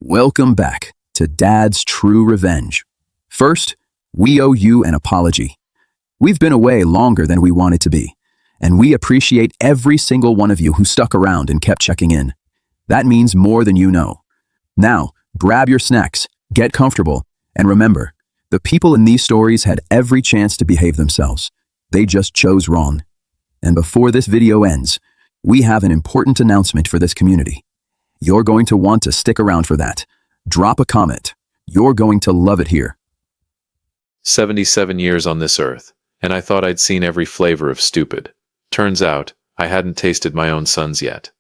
Welcome back to Dad's True Revenge. First, we owe you an apology. We've been away longer than we wanted to be, and we appreciate every single one of you who stuck around and kept checking in. That means more than you know. Now, grab your snacks, get comfortable, and remember, the people in these stories had every chance to behave themselves. They just chose wrong. And before this video ends, we have an important announcement for this community. You're going to want to stick around for that. Drop a comment. You're going to love it here. 77 years on this earth, and I thought I'd seen every flavor of stupid. Turns out, I hadn't tasted my own sons yet.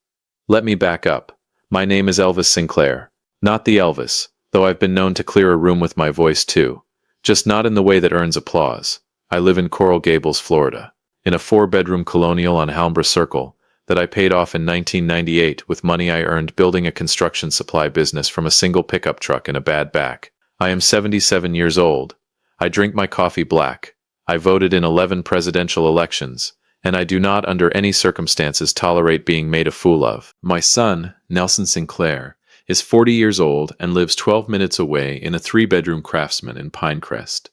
Let me back up. My name is Elvis Sinclair. Not the Elvis, though I've been known to clear a room with my voice too. Just not in the way that earns applause. I live in Coral Gables, Florida, in a 4-bedroom colonial on Alhambra Circle that I paid off in 1998 with money I earned building a construction supply business from a single pickup truck and a bad back. I am 77 years old. I drink my coffee black. I voted in 11 presidential elections, and I do not under any circumstances tolerate being made a fool of. My son, Nelson Sinclair, is 40 years old and lives 12 minutes away in a 3-bedroom Craftsman in Pinecrest,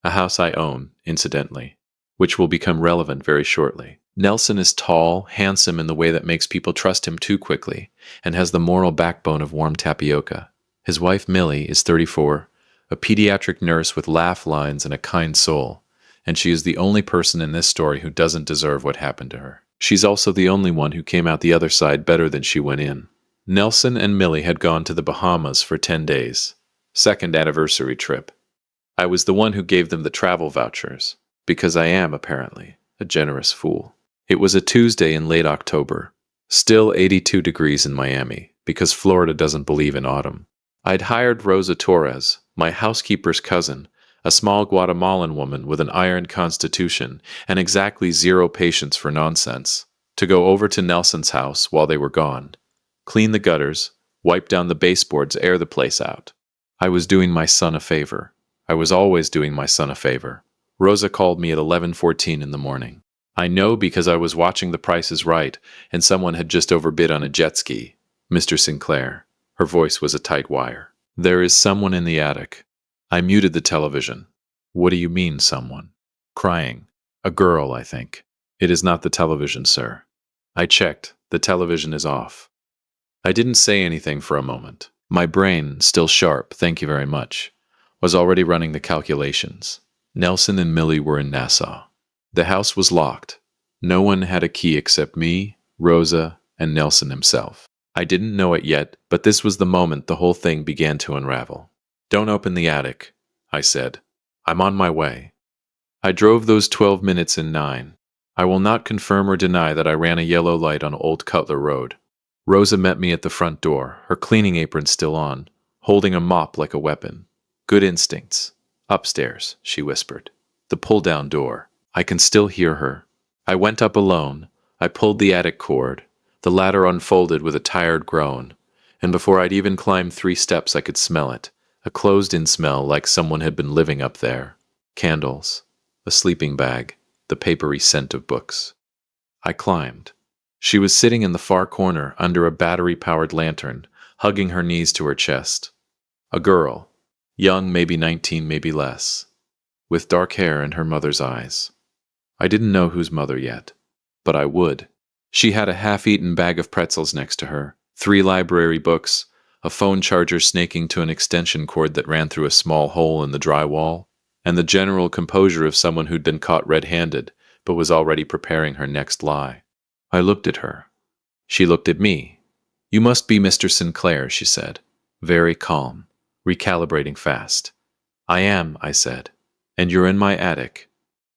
a house I own, incidentally, which will become relevant very shortly. Nelson is tall, handsome in the way that makes people trust him too quickly, and has the moral backbone of warm tapioca. His wife Millie is 34, a pediatric nurse with laugh lines and a kind soul, and she is the only person in this story who doesn't deserve what happened to her. She's also the only one who came out the other side better than she went in. Nelson and Millie had gone to the Bahamas for 10 days. Second anniversary trip. I was the one who gave them the travel vouchers, because I am, apparently, a generous fool. It was a Tuesday in late October. Still 82 degrees in Miami, because Florida doesn't believe in autumn. I'd hired Rosa Torres, my housekeeper's cousin, a small Guatemalan woman with an iron constitution and exactly zero patience for nonsense, to go over to Nelson's house while they were gone. Clean the gutters, wipe down the baseboards, air the place out. I was doing my son a favor. I was always doing my son a favor. Rosa called me at 11:14 in the morning. I know because I was watching The Price is Right, and someone had just overbid on a jet ski. Mr. Sinclair. Her voice was a tight wire. There is someone in the attic. I muted the television. What do you mean, someone? Crying. A girl, I think. It is not the television, sir. I checked. The television is off. I didn't say anything for a moment. My brain, still sharp, thank you very much, was already running the calculations. Nelson and Millie were in Nassau. The house was locked. No one had a key except me, Rosa, and Nelson himself. I didn't know it yet, but this was the moment the whole thing began to unravel. Don't open the attic, I said. I'm on my way. I drove those 12 minutes in 9. I will not confirm or deny that I ran a yellow light on Old Cutler Road. Rosa met me at the front door, her cleaning apron still on, holding a mop like a weapon. Good instincts. Upstairs, she whispered. The pull-down door. I can still hear her. I went up alone. I pulled the attic cord. The ladder unfolded with a tired groan, and before I'd even climbed 3 steps I could smell it, a closed-in smell like someone had been living up there. Candles, a sleeping bag, the papery scent of books. I climbed. She was sitting in the far corner under a battery-powered lantern, hugging her knees to her chest. A girl, young, maybe 19, maybe less, with dark hair and her mother's eyes. I didn't know whose mother yet, but I would. She had a half-eaten bag of pretzels next to her, 3 library books, a phone charger snaking to an extension cord that ran through a small hole in the drywall, and the general composure of someone who'd been caught red-handed, but was already preparing her next lie. I looked at her. She looked at me. You must be Mr. Sinclair, she said, very calm, recalibrating fast. I am, I said, and you're in my attic.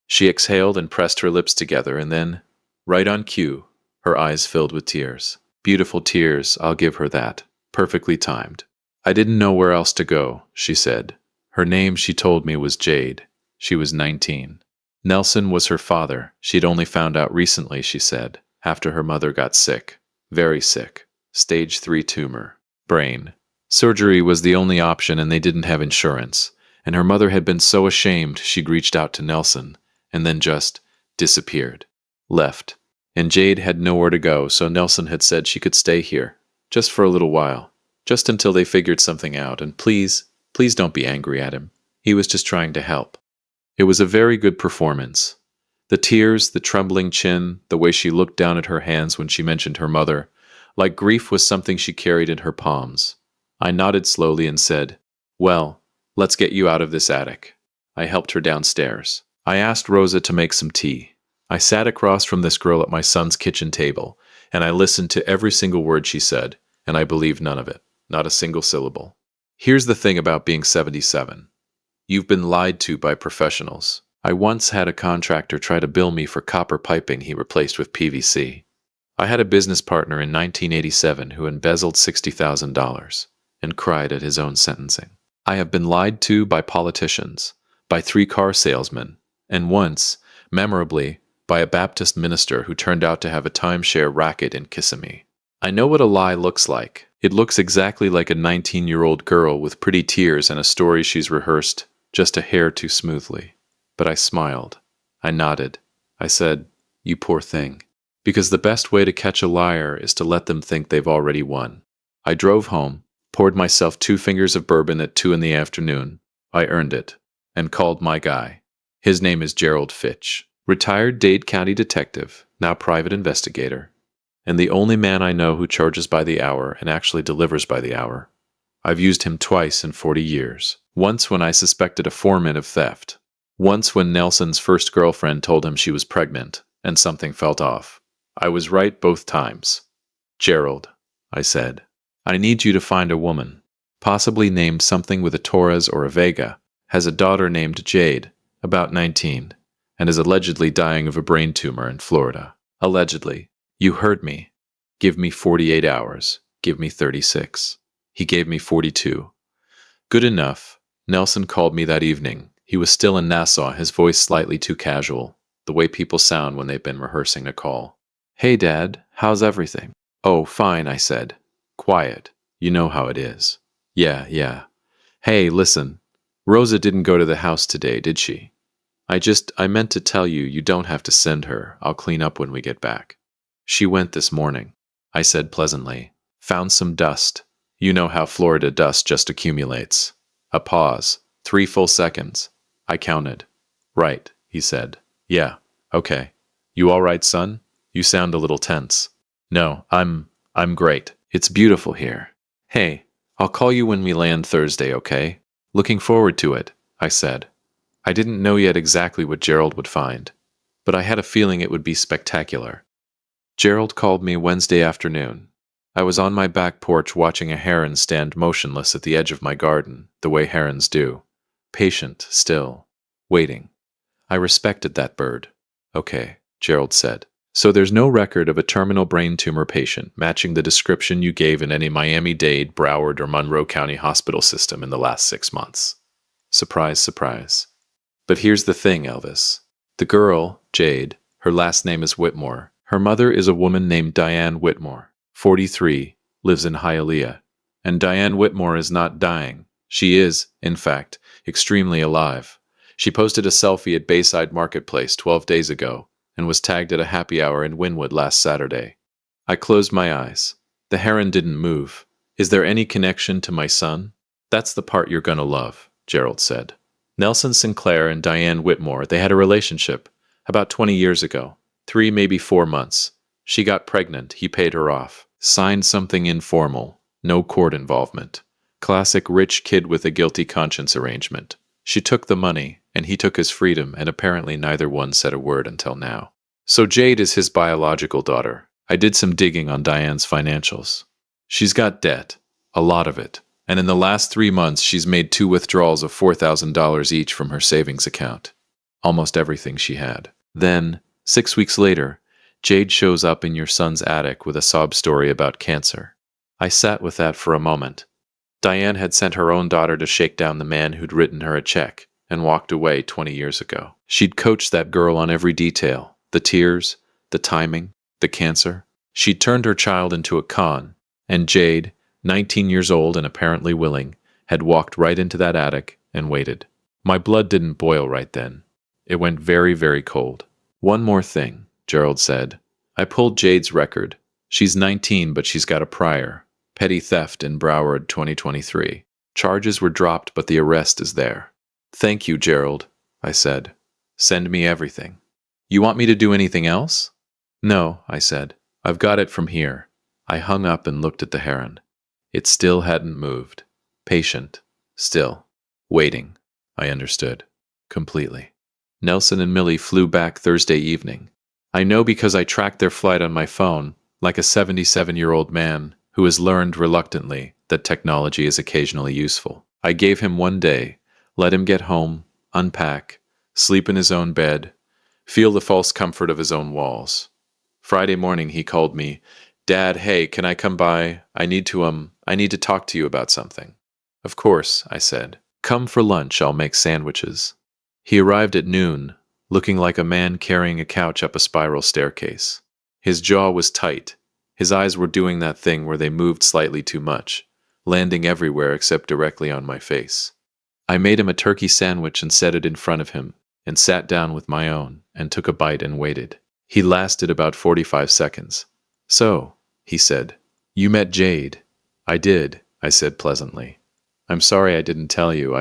She exhaled and pressed her lips together, and then, right on cue, her eyes filled with tears. Beautiful tears, I'll give her that. Perfectly timed. I didn't know where else to go, she said. Her name, she told me, was Jade. She was 19. Nelson was her father. She'd only found out recently, she said, after her mother got sick. Very sick. Stage 3 tumor. Brain. Surgery was the only option, and they didn't have insurance. And her mother had been so ashamed she'd reached out to Nelson, and then just disappeared. Left. And Jade had nowhere to go, so Nelson had said she could stay here, just for a little while, just until they figured something out, and please, please don't be angry at him. He was just trying to help. It was a very good performance. The tears, the trembling chin, the way she looked down at her hands when she mentioned her mother, like grief was something she carried in her palms. I nodded slowly and said, "Well, let's get you out of this attic." I helped her downstairs. I asked Rosa to make some tea. I sat across from this girl at my son's kitchen table, and I listened to every single word she said, and I believed none of it, not a single syllable. Here's the thing about being 77. You've been lied to by professionals. I once had a contractor try to bill me for copper piping he replaced with PVC. I had a business partner in 1987 who embezzled $60,000 and cried at his own sentencing. I have been lied to by politicians, by 3 car salesmen, and once, memorably, by a Baptist minister who turned out to have a timeshare racket in Kissimmee. I know what a lie looks like. It looks exactly like a 19-year-old girl with pretty tears and a story she's rehearsed just a hair too smoothly. But I smiled. I nodded. I said, "You poor thing." Because the best way to catch a liar is to let them think they've already won. I drove home, poured myself 2 fingers of bourbon at 2 in the afternoon. I earned it, and called my guy. His name is Gerald Fitch, retired Dade County detective, now private investigator, and the only man I know who charges by the hour and actually delivers by the hour. I've used him twice in 40 years. Once when I suspected a foreman of theft. Once when Nelson's first girlfriend told him she was pregnant, and something felt off. I was right both times. "Gerald," I said, "I need you to find a woman, possibly named something with a Torres or a Vega, has a daughter named Jade, about 19, and is allegedly dying of a brain tumor in Florida. Allegedly. You heard me. Give me 48 hours. Give me 36. He gave me 42. Good enough. Nelson called me that evening. He was still in Nassau, his voice slightly too casual, the way people sound when they've been rehearsing a call. "Hey, Dad, how's everything?" "Oh, fine," I said. "Quiet. You know how it is." Yeah. "Hey, listen. Rosa didn't go to the house today, did she?" I meant to tell you, you don't have to send her. I'll clean up when we get back." "She went this morning," I said pleasantly. "Found some dust. You know how Florida dust just accumulates." A pause. 3 full seconds. I counted. "Right," he said. "Yeah, okay. You all right, son? You sound a little tense." "No, I'm great. It's beautiful here. Hey, I'll call you when we land Thursday, okay? Looking forward to it," I said. I didn't know yet exactly what Gerald would find, but I had a feeling it would be spectacular. Gerald called me Wednesday afternoon. I was on my back porch watching a heron stand motionless at the edge of my garden, the way herons do. Patient, still, waiting. I respected that bird. "Okay," Gerald said. "So there's no record of a terminal brain tumor patient matching the description you gave in any Miami-Dade, Broward, or Monroe County hospital system in the last 6 months." Surprise, surprise. But here's the thing, Elvis. The girl, Jade, her last name is Whitmore. Her mother is a woman named Diane Whitmore, 43, lives in Hialeah. And Diane Whitmore is not dying. She is, in fact, extremely alive. She posted a selfie at Bayside Marketplace 12 days ago and was tagged at a happy hour in Wynwood last Saturday. I closed my eyes. The heron didn't move. "Is there any connection to my son?" "That's the part you're gonna love," Gerald said. Nelson Sinclair and Diane Whitmore, they had a relationship about 20 years ago, 3, maybe 4 months. She got pregnant, he paid her off, signed something informal, no court involvement. Classic rich kid with a guilty conscience arrangement. She took the money, and he took his freedom, and apparently neither one said a word until now. So Jade is his biological daughter. I did some digging on Diane's financials. She's got debt, a lot of it. And in the last 3 months, she's made 2 withdrawals of $4,000 each from her savings account. Almost everything she had. Then, 6 weeks later, Jade shows up in your son's attic with a sob story about cancer. I sat with that for a moment. Diane had sent her own daughter to shake down the man who'd written her a check and walked away 20 years ago. She'd coached that girl on every detail, the tears, the timing, the cancer. She'd turned her child into a con, and Jade, 19 years old and apparently willing, had walked right into that attic and waited. My blood didn't boil right then. It went very, very cold. "One more thing," Gerald said. "I pulled Jade's record. She's 19, but she's got a prior. Petty theft in Broward 2023. Charges were dropped, but the arrest is there. Thank you, Gerald, I said. Send me everything. You want me to do anything else? No, I said. I've got it from here. I hung up and looked at the heron. It still hadn't moved. Patient. Still. Waiting. I understood. Completely. Nelson and Millie flew back Thursday evening. I know because I tracked their flight on my phone, like a 77-year-old man who has learned reluctantly that technology is occasionally useful. I gave him 1 day, let him get home, unpack, sleep in his own bed, feel the false comfort of his own walls. Friday morning he called me, Dad, hey, can I come by? I need to talk to you about something. Of course, I said. Come for lunch, I'll make sandwiches. He arrived at noon, looking like a man carrying a couch up a spiral staircase. His jaw was tight. His eyes were doing that thing where they moved slightly too much, landing everywhere except directly on my face. I made him a turkey sandwich and set it in front of him, and sat down with my own, and took a bite and waited. He lasted about 45 seconds. So, he said, you met Jade. I did, I said pleasantly. I'm sorry I didn't tell you,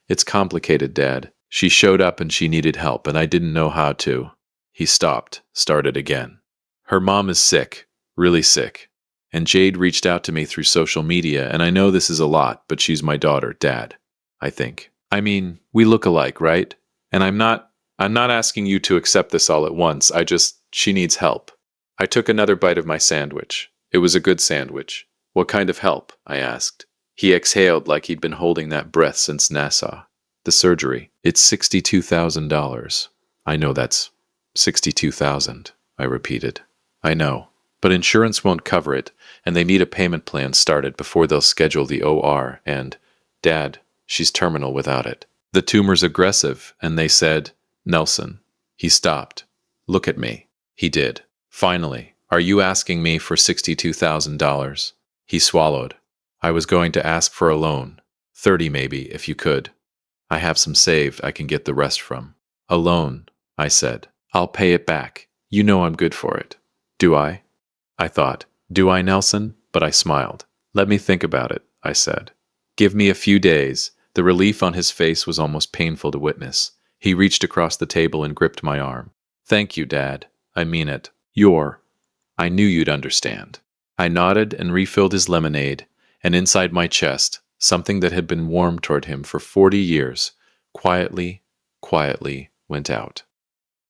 it's complicated, Dad. She showed up and she needed help, and I didn't know how to. He stopped, started again. Her mom is sick, really sick. And Jade reached out to me through social media, and I know this is a lot, but she's my daughter, Dad, I think. I mean, we look alike, right? And I'm not asking you to accept this all at once. She needs help. I took another bite of my sandwich. It was a good sandwich. What kind of help? I asked. He exhaled like he'd been holding that breath since Nassau. The surgery. It's $62,000. I know that's $62,000, I repeated. I know. But insurance won't cover it, and they need a payment plan started before they'll schedule the OR, and, Dad, she's terminal without it. The tumor's aggressive, and they said, Nelson. He stopped. Look at me. He did. Finally, are you asking me for $62,000? He swallowed. I was going to ask for a loan. 30 maybe, if you could. I have some saved I can get the rest from. A loan, I said. I'll pay it back. You know I'm good for it. Do I? I thought, do I, Nelson? But I smiled. Let me think about it, I said. Give me a few days. The relief on his face was almost painful to witness. He reached across the table and gripped my arm. Thank you, Dad. I mean it. I knew you'd understand. I nodded and refilled his lemonade, and inside my chest, something that had been warm toward him for 40 years, quietly went out.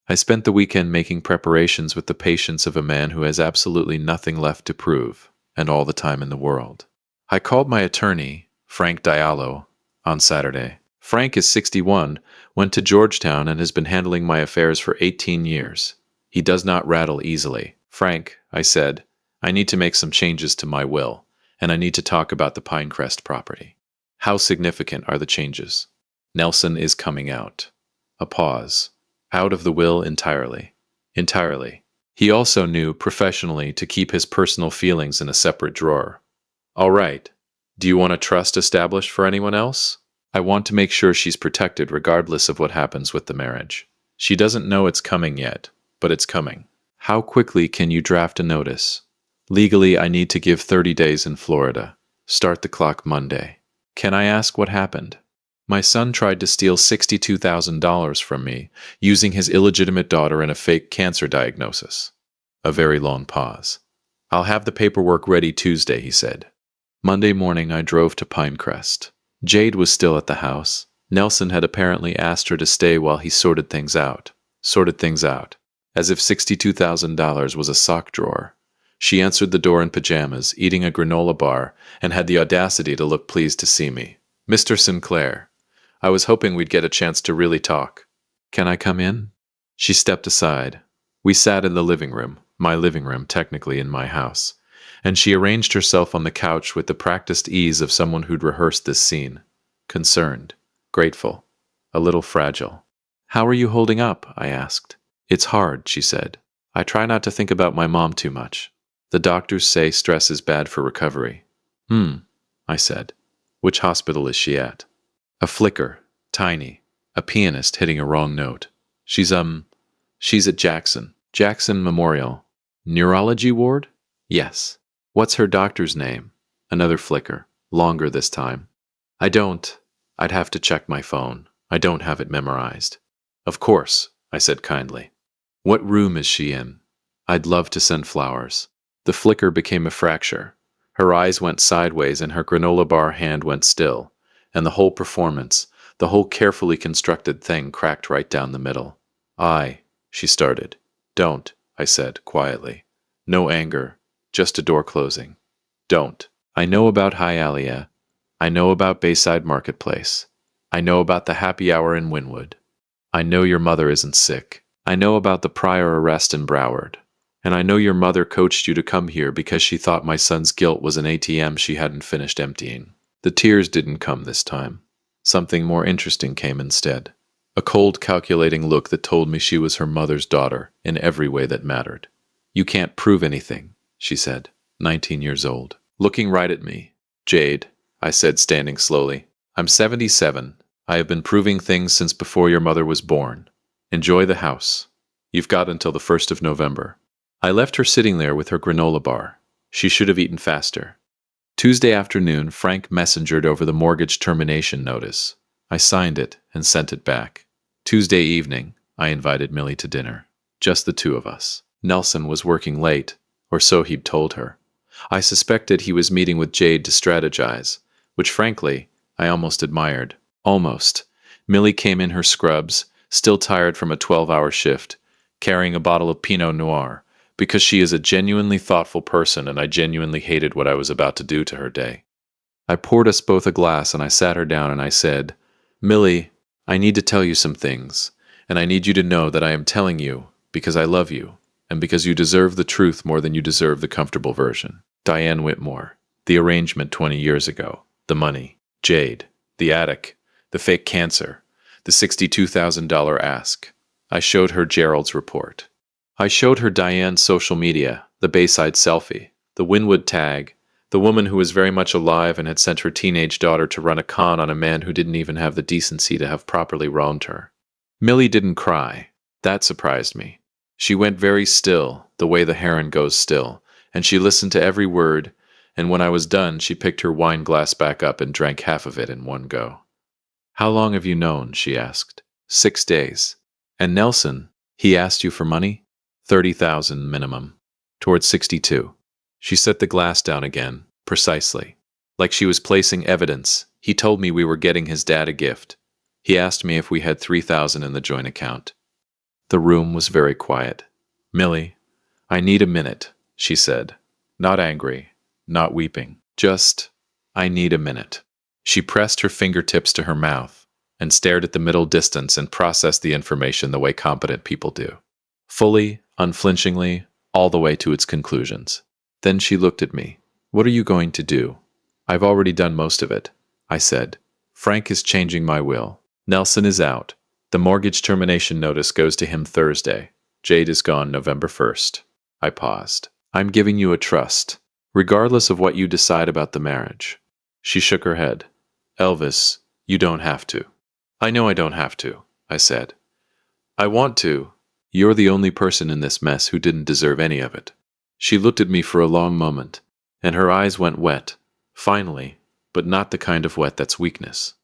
I spent the weekend making preparations with the patience of a man who has absolutely nothing left to prove, and all the time in the world. I called my attorney, Frank Diallo, on Saturday. Frank is 61, went to Georgetown, and has been handling my affairs for 18 years. He does not rattle easily. Frank, I said, I need to make some changes to my will, and I need to talk about the Pinecrest property. How significant are the changes? Nelson is coming out. A pause. Out of the will entirely. Entirely. He also knew, professionally, to keep his personal feelings in a separate drawer. All right. Do you want a trust established for anyone else? I want to make sure she's protected regardless of what happens with the marriage. She doesn't know it's coming yet, but it's coming. How quickly can you draft a notice? Legally, I need to give 30 days in Florida. Start the clock Monday. Can I ask what happened? My son tried to steal $62,000 from me, using his illegitimate daughter and a fake cancer diagnosis. A very long pause. I'll have the paperwork ready Tuesday, he said. Monday morning, I drove to Pinecrest. Jade was still at the house. Nelson had apparently asked her to stay while he sorted things out. As if $62,000 was a sock drawer. She answered the door in pajamas, eating a granola bar, and had the audacity to look pleased to see me. Mr. Sinclair, I was hoping we'd get a chance to really talk. Can I come in? She stepped aside. We sat in the living room, my living room technically in my house, and she arranged herself on the couch with the practiced ease of someone who'd rehearsed this scene. Concerned, grateful, a little fragile. How are you holding up? I asked. It's hard, she said. I try not to think about my mom too much. The doctors say stress is bad for recovery. I said. Which hospital is she at? A flicker, tiny, a pianist hitting a wrong note. She's at Jackson Memorial. Neurology ward? Yes. What's her doctor's name? Another flicker, longer this time. I don't. I'd have to check my phone. I don't have it memorized. Of course, I said kindly. What room is she in? I'd love to send flowers. The flicker became a fracture. Her eyes went sideways and her granola bar hand went still, and the whole performance, the whole carefully constructed thing cracked right down the middle. She started. Don't, I said, quietly. No anger, just a door closing. Don't. I know about Hialeah. I know about Bayside Marketplace. I know about the happy hour in Wynwood. I know your mother isn't sick. I know about the prior arrest in Broward. And I know your mother coached you to come here because she thought my son's guilt was an ATM she hadn't finished emptying. The tears didn't come this time. Something more interesting came instead. A cold, calculating look that told me she was her mother's daughter in every way that mattered. You can't prove anything, she said, 19 years old. Looking right at me. Jade, I said, standing slowly. I'm 77. I have been proving things since before your mother was born. Enjoy the house. You've got until the 1st of November. I left her sitting there with her granola bar. She should have eaten faster. Tuesday afternoon, Frank messengered over the mortgage termination notice. I signed it and sent it back. Tuesday evening, I invited Millie to dinner. Just the two of us. Nelson was working late, or so he'd told her. I suspected he was meeting with Jade to strategize, which frankly, I almost admired. Almost. Millie came in her scrubs, still tired from a 12-hour shift, carrying a bottle of Pinot Noir, because she is a genuinely thoughtful person and I genuinely hated what I was about to do to her day. I poured us both a glass and I sat her down and I said, Millie, I need to tell you some things, and I need you to know that I am telling you because I love you, and because you deserve the truth more than you deserve the comfortable version. Diane Whitmore, the arrangement 20 years ago, the money, Jade, the attic, the fake cancer, the $62,000 ask. I showed her Gerald's report. I showed her Diane's social media, the Bayside selfie, the Wynwood tag, the woman who was very much alive and had sent her teenage daughter to run a con on a man who didn't even have the decency to have properly wronged her. Millie didn't cry. That surprised me. She went very still, the way the heron goes still, and she listened to every word, and when I was done, she picked her wine glass back up and drank half of it in one go. How long have you known? She asked. 6 days. And Nelson, he asked you for money? 30,000 minimum. Towards 62. She set the glass down again, precisely. Like she was placing evidence. He told me we were getting his dad a gift. He asked me if we had 3,000 in the joint account. The room was very quiet. Millie, I need a minute, she said. Not angry, not weeping. Just, I need a minute. She pressed her fingertips to her mouth and stared at the middle distance and processed the information the way competent people do. Fully, unflinchingly, all the way to its conclusions. Then she looked at me. What are you going to do? I've already done most of it, I said. Frank is changing my will. Nelson is out. The mortgage termination notice goes to him Thursday. Jade is gone November 1st. I paused. I'm giving you a trust, regardless of what you decide about the marriage. She shook her head. Elvis, you don't have to. I know I don't have to, I said. I want to. You're the only person in this mess who didn't deserve any of it. She looked at me for a long moment, and her eyes went wet, finally, but not the kind of wet that's weakness.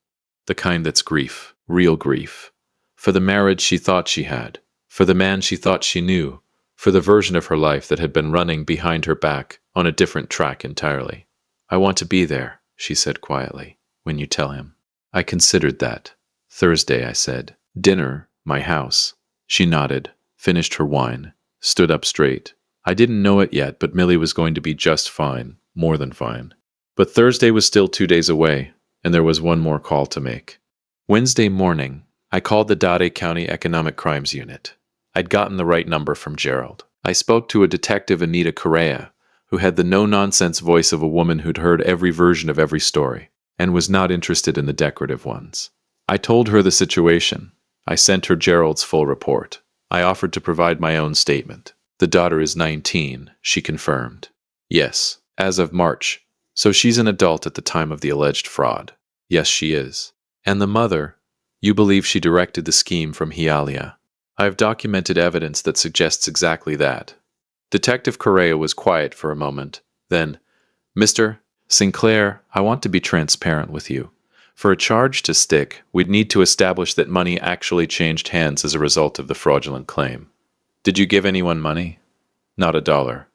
The kind that's grief, real grief. For the marriage she thought she had, for the man she thought she knew, for the version of her life that had been running behind her back on a different track entirely. I want to be there, she said quietly, when you tell him. I considered that. Thursday, I said. Dinner, my house. She nodded, finished her wine, stood up straight. I didn't know it yet, but Millie was going to be just fine, more than fine. But Thursday was still 2 days away, and there was one more call to make. Wednesday morning, I called the Dade County Economic Crimes Unit. I'd gotten the right number from Gerald. I spoke to a detective, Anita Correa, who had the no-nonsense voice of a woman who'd heard every version of every story, and was not interested in the decorative ones. I told her the situation. I sent her Gerald's full report. I offered to provide my own statement. The daughter is 19, she confirmed. Yes, as of March. So she's an adult at the time of the alleged fraud. Yes, she is. And the mother, you believe she directed the scheme from Hialeah. I have documented evidence that suggests exactly that. Detective Correa was quiet for a moment. Then, Mister, Sinclair, I want to be transparent with you. For a charge to stick, we'd need to establish that money actually changed hands as a result of the fraudulent claim. Did you give anyone money? Not a dollar.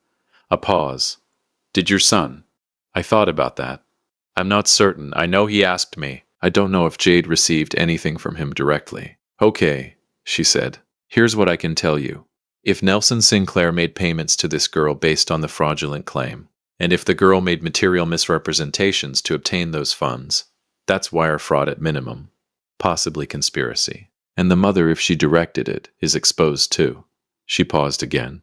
A pause. Did your son? I thought about that. I'm not certain. I know he asked me. I don't know if Jade received anything from him directly. Okay, she said. Here's what I can tell you. If Nelson Sinclair made payments to this girl based on the fraudulent claim, and if the girl made material misrepresentations to obtain those funds, that's wire fraud at minimum, possibly conspiracy. And the mother, if she directed it, is exposed too. She paused again.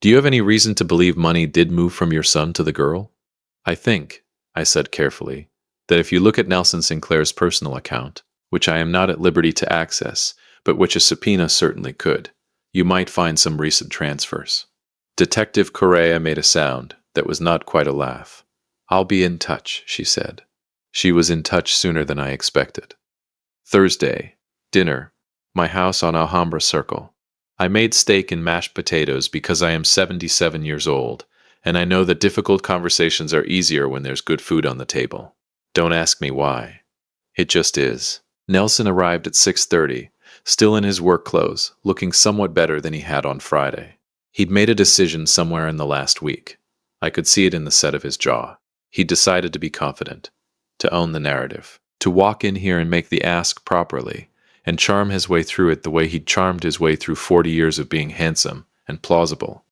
Do you have any reason to believe money did move from your son to the girl? I think, I said carefully, that if you look at Nelson Sinclair's personal account, which I am not at liberty to access, but which a subpoena certainly could, you might find some recent transfers. Detective Correa made a sound that was not quite a laugh. I'll be in touch, she said. She was in touch sooner than I expected. Thursday, dinner, my house on Alhambra Circle. I made steak and mashed potatoes because I am 77 years old, and I know that difficult conversations are easier when there's good food on the table. Don't ask me why. It just is. Nelson arrived at 6:30, still in his work clothes, looking somewhat better than he had on Friday. He'd made a decision somewhere in the last week. I could see it in the set of his jaw. He decided to be confident, to own the narrative, to walk in here and make the ask properly, and charm his way through it the way he'd charmed his way through 40 years of being handsome and plausible.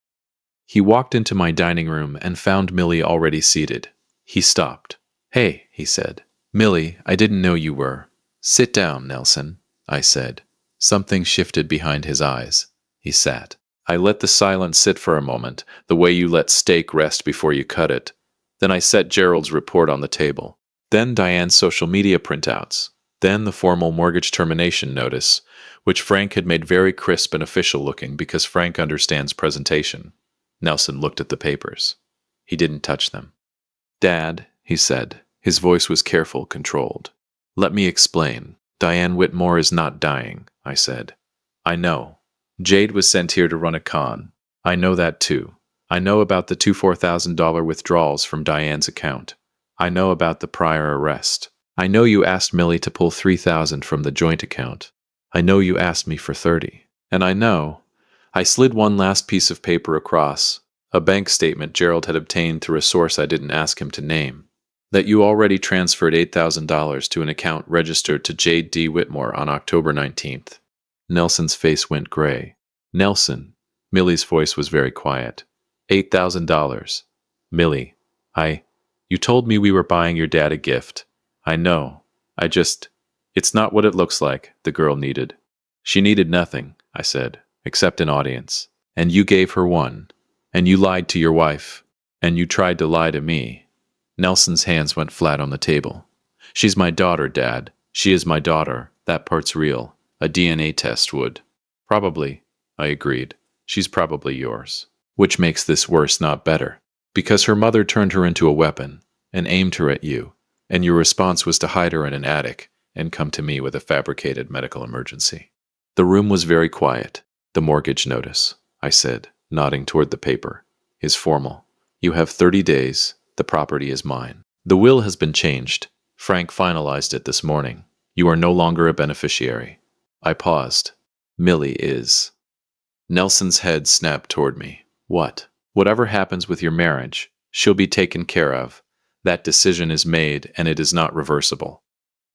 He walked into my dining room and found Millie already seated. He stopped. Hey, he said. Millie, I didn't know you were. Sit down, Nelson, I said. Something shifted behind his eyes. He sat. I let the silence sit for a moment, the way you let steak rest before you cut it. Then I set Gerald's report on the table. Then Diane's social media printouts. Then the formal mortgage termination notice, which Frank had made very crisp and official looking because Frank understands presentation. Nelson looked at the papers. He didn't touch them. Dad, he said. His voice was careful, controlled. Let me explain. Diane Whitmore is not dying, I said. I know. Jade was sent here to run a con. I know that too. I know about the two $4,000 withdrawals from Diane's account. I know about the prior arrest. I know you asked Millie to pull $3,000 from the joint account. I know you asked me for $30. And I know. I slid one last piece of paper across, a bank statement Gerald had obtained through a source I didn't ask him to name, that you already transferred $8,000 to an account registered to Jade D. Whitmore on October 19th. Nelson's face went gray. Nelson. Millie's voice was very quiet. $8,000. Millie. You told me we were buying your dad a gift. I know. It's not what it looks like, the girl needed. She needed nothing, I said, except an audience. And you gave her one. And you lied to your wife. And you tried to lie to me. Nelson's hands went flat on the table. She's my daughter, Dad. She is my daughter. That part's real. A DNA test would. Probably, I agreed. She's probably yours. Which makes this worse, not better. Because her mother turned her into a weapon and aimed her at you, and your response was to hide her in an attic and come to me with a fabricated medical emergency. The room was very quiet. The mortgage notice, I said, nodding toward the paper, is formal. You have 30 days. The property is mine. The will has been changed. Frank finalized it this morning. You are no longer a beneficiary. I paused. Millie is. Nelson's head snapped toward me. What? Whatever happens with your marriage, she'll be taken care of. That decision is made, and it is not reversible.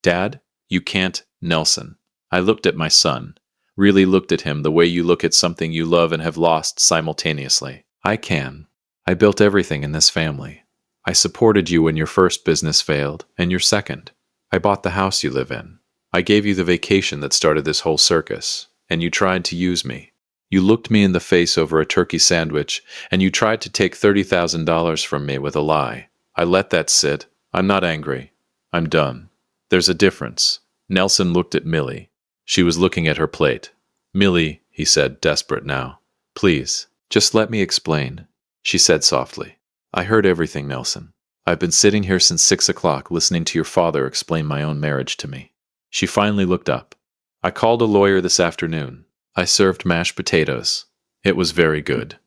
Dad, you can't. Nelson. I looked at my son. Really looked at him the way you look at something you love and have lost simultaneously. I can. I built everything in this family. I supported you when your first business failed, and your second. I bought the house you live in. I gave you the vacation that started this whole circus, and you tried to use me. You looked me in the face over a turkey sandwich, and you tried to take $30,000 from me with a lie. I let that sit. I'm not angry. I'm done. There's a difference. Nelson looked at Millie. She was looking at her plate. Millie, he said, desperate now. Please, just let me explain, she said softly. I heard everything, Nelson. I've been sitting here since 6 o'clock listening to your father explain my own marriage to me. She finally looked up. I called a lawyer this afternoon. I served mashed potatoes. It was very good.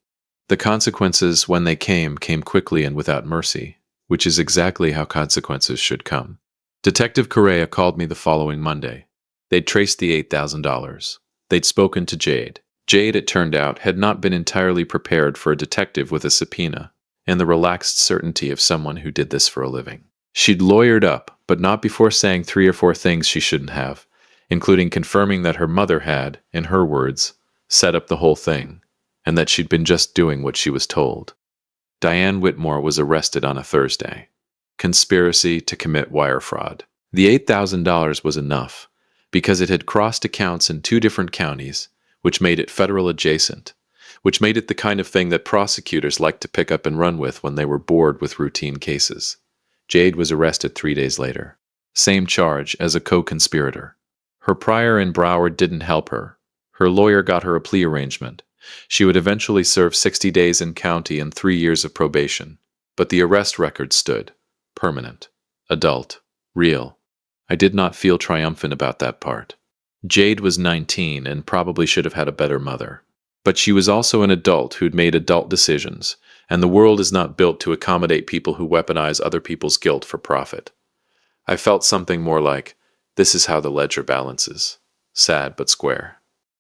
The consequences, when they came quickly and without mercy. which is exactly how consequences should come. Detective Correa called me the following Monday. They'd traced the $8,000. They'd spoken to Jade. Jade, it turned out, had not been entirely prepared for a detective with a subpoena and the relaxed certainty of someone who did this for a living. She'd lawyered up, but not before saying 3 or 4 things she shouldn't have, including confirming that her mother had, in her words, set up the whole thing, and that she'd been just doing what she was told. Diane Whitmore was arrested on a Thursday. Conspiracy to commit wire fraud. The $8,000 was enough, because it had crossed accounts in 2 different counties, which made it federal adjacent, which made it the kind of thing that prosecutors liked to pick up and run with when they were bored with routine cases. Jade was arrested 3 days later. Same charge as a co-conspirator. Her prior in Broward didn't help her. Her lawyer got her a plea arrangement. She would eventually serve 60 days in county and 3 years of probation. But the arrest record stood. Permanent. Adult. Real. I did not feel triumphant about that part. Jade was 19 and probably should have had a better mother. But she was also an adult who'd made adult decisions, and the world is not built to accommodate people who weaponize other people's guilt for profit. I felt something more like, this is how the ledger balances. Sad but square.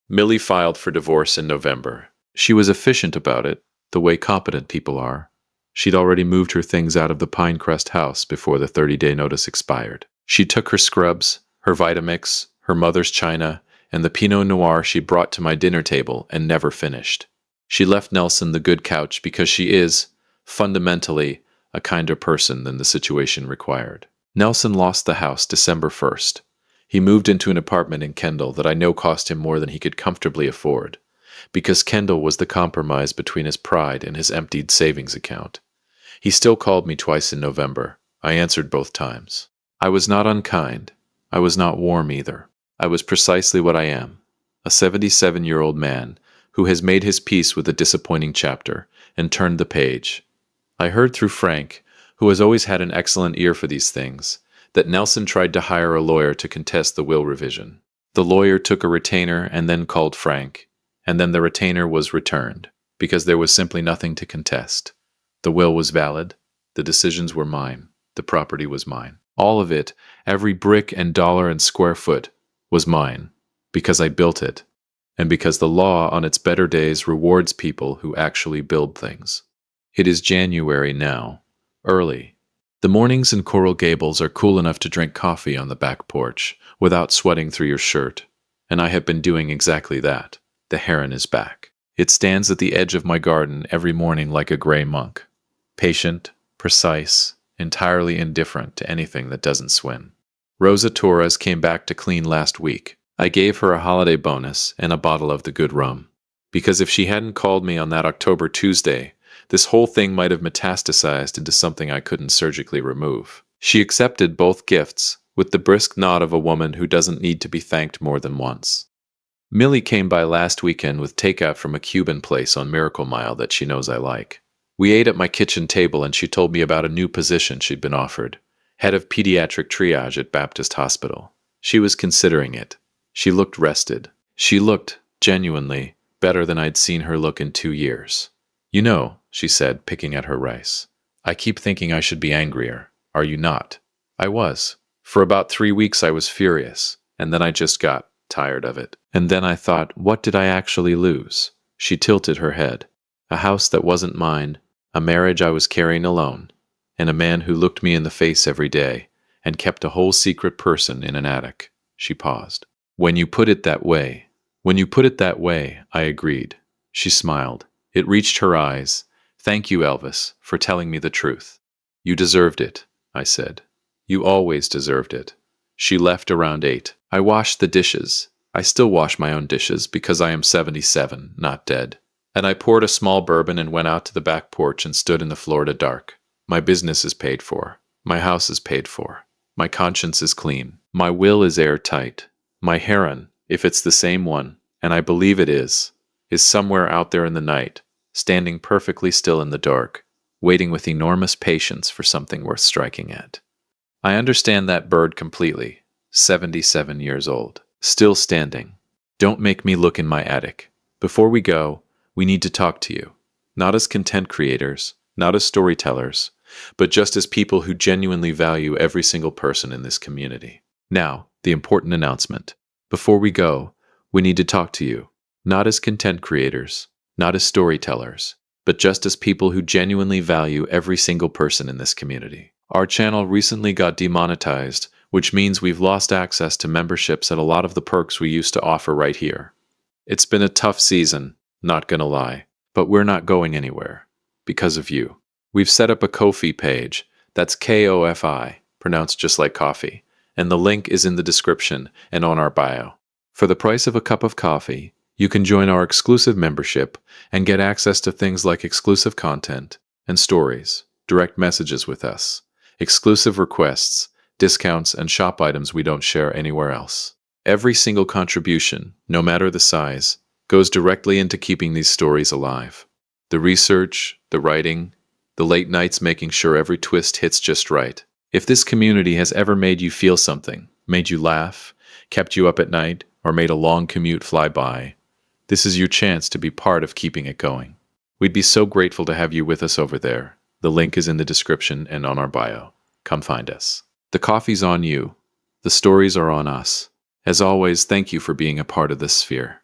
Millie filed for divorce in November. She was efficient about it, the way competent people are. She'd already moved her things out of the Pinecrest house before the 30-day notice expired. She took her scrubs, her Vitamix, her mother's china, and the Pinot Noir she brought to my dinner table and never finished. She left Nelson the good couch because she is, fundamentally, a kinder person than the situation required. Nelson lost the house December 1st. He moved into an apartment in Kendall that I know cost him more than he could comfortably afford, because Kendall was the compromise between his pride and his emptied savings account. He still called me twice in November. I answered both times. I was not unkind. I was not warm either. I was precisely what I am, a 77-year-old man who has made his peace with a disappointing chapter and turned the page. I heard through Frank, who has always had an excellent ear for these things, that Nelson tried to hire a lawyer to contest the will revision. The lawyer took a retainer and then called Frank, and then the retainer was returned, because there was simply nothing to contest. The will was valid, the decisions were mine, the property was mine. All of it, every brick and dollar and square foot, was mine, because I built it, and because the law on its better days rewards people who actually build things. It is January now, early. The mornings in Coral Gables are cool enough to drink coffee on the back porch without sweating through your shirt, and I have been doing exactly that. The heron is back. It stands at the edge of my garden every morning like a gray monk, patient, precise, entirely indifferent to anything that doesn't swim. Rosa Torres came back to clean last week. I gave her a holiday bonus and a bottle of the good rum, because if she hadn't called me on that October Tuesday, this whole thing might have metastasized into something I couldn't surgically remove. She accepted both gifts with the brisk nod of a woman who doesn't need to be thanked more than once. Millie came by last weekend with takeout from a Cuban place on Miracle Mile that she knows I like. We ate at my kitchen table and she told me about a new position she'd been offered, head of pediatric triage at Baptist Hospital. She was considering it. She looked rested. She looked, genuinely, better than I'd seen her look in 2 years. You know, she said, picking at her rice, I keep thinking I should be angrier. Are you not? I was. For about 3 weeks I was furious, and then I just got tired of it. And then I thought, what did I actually lose? She tilted her head. A house that wasn't mine, a marriage I was carrying alone, and a man who looked me in the face every day and kept a whole secret person in an attic. She paused. When you put it that way, I agreed. She smiled. It reached her eyes. Thank you, Elvis, for telling me the truth. You deserved it, I said. You always deserved it. She left around 8. I washed the dishes. I still wash my own dishes because I am 77, not dead. And I poured a small bourbon and went out to the back porch and stood in the Florida dark. My business is paid for. My house is paid for. My conscience is clean. My will is airtight. My heron, if it's the same one, and I believe it is somewhere out there in the night, standing perfectly still in the dark, waiting with enormous patience for something worth striking at. I understand that bird completely. 77 years old. Still standing. Don't make me look in my attic. Before we go, we need to talk to you. Not as content creators, not as storytellers, but just as people who genuinely value every single person in this community. Now, the important announcement. Before we go, we need to talk to you, not as content creators, not as storytellers, but just as people who genuinely value every single person in this community. Our channel recently got demonetized, which means we've lost access to memberships and a lot of the perks we used to offer right here. It's been a tough season, not gonna lie, but we're not going anywhere. Because of you. We've set up a Ko-fi page, that's K-O-F-I, pronounced just like coffee, and the link is in the description and on our bio. For the price of a cup of coffee, you can join our exclusive membership and get access to things like exclusive content and stories, direct messages with us, exclusive requests, discounts, and shop items we don't share anywhere else. Every single contribution, no matter the size, goes directly into keeping these stories alive. The research, the writing, the late nights making sure every twist hits just right. If this community has ever made you feel something, made you laugh, kept you up at night, or made a long commute fly by, this is your chance to be part of keeping it going. We'd be so grateful to have you with us over there. The link is in the description and on our bio. Come find us. The coffee's on you. The stories are on us. As always, thank you for being a part of this sphere.